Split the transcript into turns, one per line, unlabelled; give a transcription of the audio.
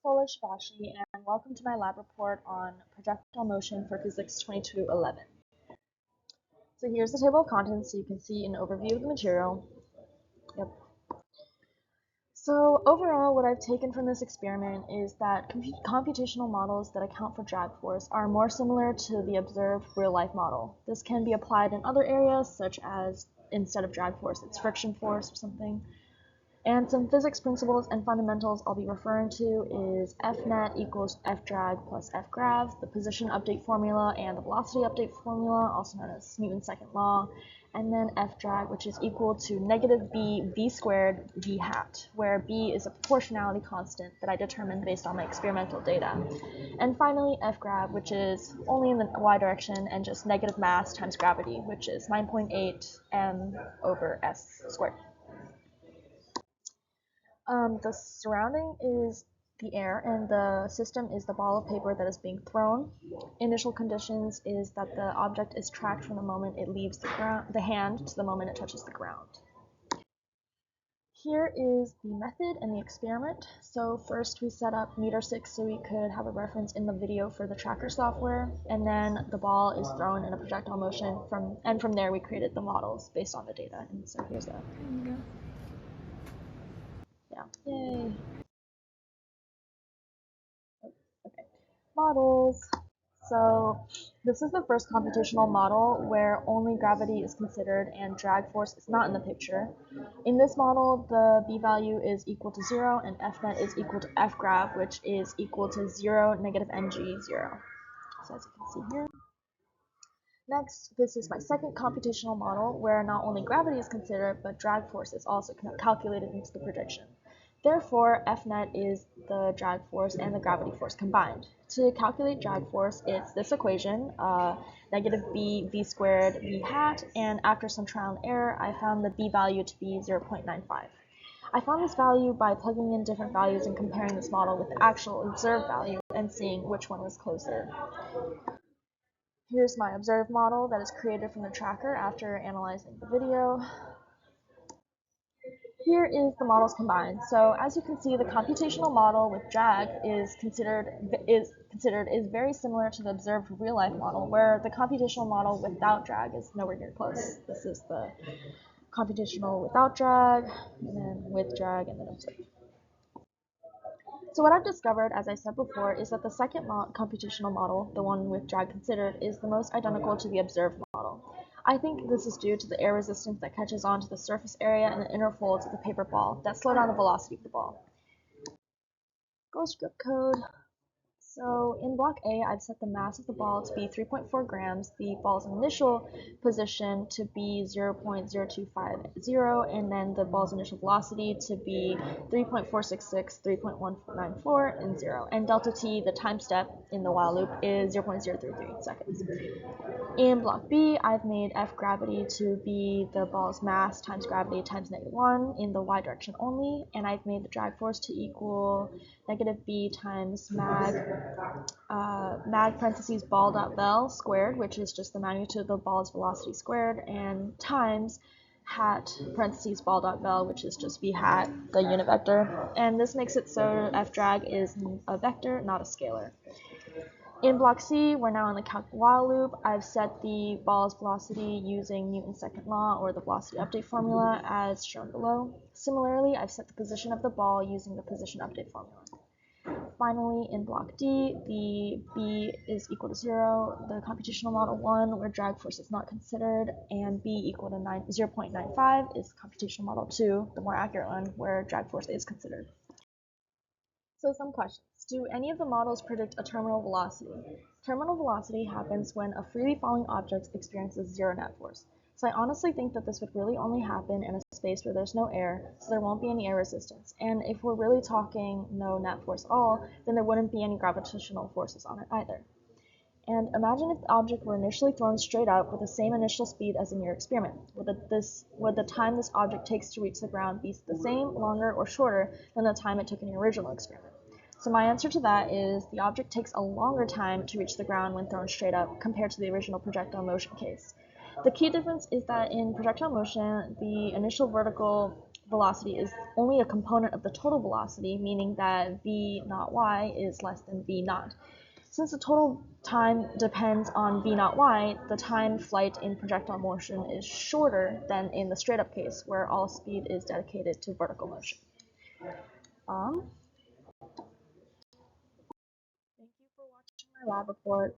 Shivashi, and welcome to my lab report on projectile motion for Physics 2211. So here's the table of contents so you can see an overview of the material. Yep. So overall, what I've taken from this experiment is that computational models that account for drag force are more similar to the observed real-life model. This can be applied in other areas, such as instead of drag force, it's friction force or something. And some physics principles and fundamentals I'll be referring to is Fnet equals Fdrag plus Fgrav, the position update formula and the velocity update formula, also known as Newton's second law, and then Fdrag, which is equal to negative b v squared v hat, where b is a proportionality constant that I determined based on my experimental data. And finally, Fgrav, which is only in the y direction and just negative mass times gravity, which is 9.8 m over s squared. The surrounding is the air, and the system is the ball of paper that is being thrown. Initial conditions is that the object is tracked from the moment it leaves the hand to the moment it touches the ground. Here is the method and the experiment. So first we set up meter6 so we could have a reference in the video for the tracker software, and then the ball is thrown in a projectile motion from there we created the models based on the data. And so here's that. Yeah. Yay. Okay. Models. So this is the first computational model where only gravity is considered and drag force is not in the picture. In this model, the b value is equal to 0 and Fnet is equal to Fgrav, which is equal to 0, negative ng, 0. So as you can see here. Next, this is my second computational model where not only gravity is considered, but drag force is also calculated into the prediction. Therefore, Fnet is the drag force and the gravity force combined. To calculate drag force, it's this equation, negative b v squared v hat, and after some trial and error, I found the b value to be 0.95. I found this value by plugging in different values and comparing this model with the actual observed value and seeing which one was closer. Here's my observed model that is created from the tracker after analyzing the video. Here is the models combined. So as you can see, the computational model with drag is very similar to the observed real-life model, where the computational model without drag is nowhere near close. This is the computational without drag, and then with drag, and then observed. So what I've discovered, as I said before, is that the second computational model, the one with drag considered, is the most identical to the observed model. I think this is due to the air resistance that catches onto the surface area and the inner folds of the paper ball that slow down the velocity of the ball. Go script code. So in block A, I've set the mass of the ball to be 3.4 grams, the ball's initial position to be 0.0250, and then the ball's initial velocity to be 3.466, 3.194, and 0. And delta t, the time step in the while loop, is 0.033 seconds. In block B, I've made F gravity to be the ball's mass times gravity times -1 in the y direction only, and I've made the drag force to equal negative b times mag parentheses ball dot vel squared, which is just the magnitude of the ball's velocity squared, and times hat parentheses ball dot vel, which is just v hat, the unit vector. And this makes it so F drag is a vector, not a scalar. In block C, we're now in the calc while loop. I've set the ball's velocity using Newton's second law, or the velocity update formula, as shown below. Similarly, I've set the position of the ball using the position update formula. Finally, in block D, the B is equal to 0, the computational model 1, where drag force is not considered, and B equal to 0.95 is computational model 2, the more accurate one, where drag force is considered. So some questions. Do any of the models predict a terminal velocity? Terminal velocity happens when a freely falling object experiences zero net force. So I honestly think that this would really only happen in a space where there's no air, so there won't be any air resistance. And if we're really talking no net force at all, then there wouldn't be any gravitational forces on it either. And imagine if the object were initially thrown straight up with the same initial speed as in your experiment. Would the time this object takes to reach the ground be the same, longer, or shorter than the time it took in your original experiment? So my answer to that is the object takes a longer time to reach the ground when thrown straight up compared to the original projectile motion case. The key difference is that in projectile motion, the initial vertical velocity is only a component of the total velocity, meaning that v naught y is less than v naught. Since the total time depends on v naught y, the time flight in projectile motion is shorter than in the straight up case, where all speed is dedicated to vertical motion. Thank you for watching my lab report.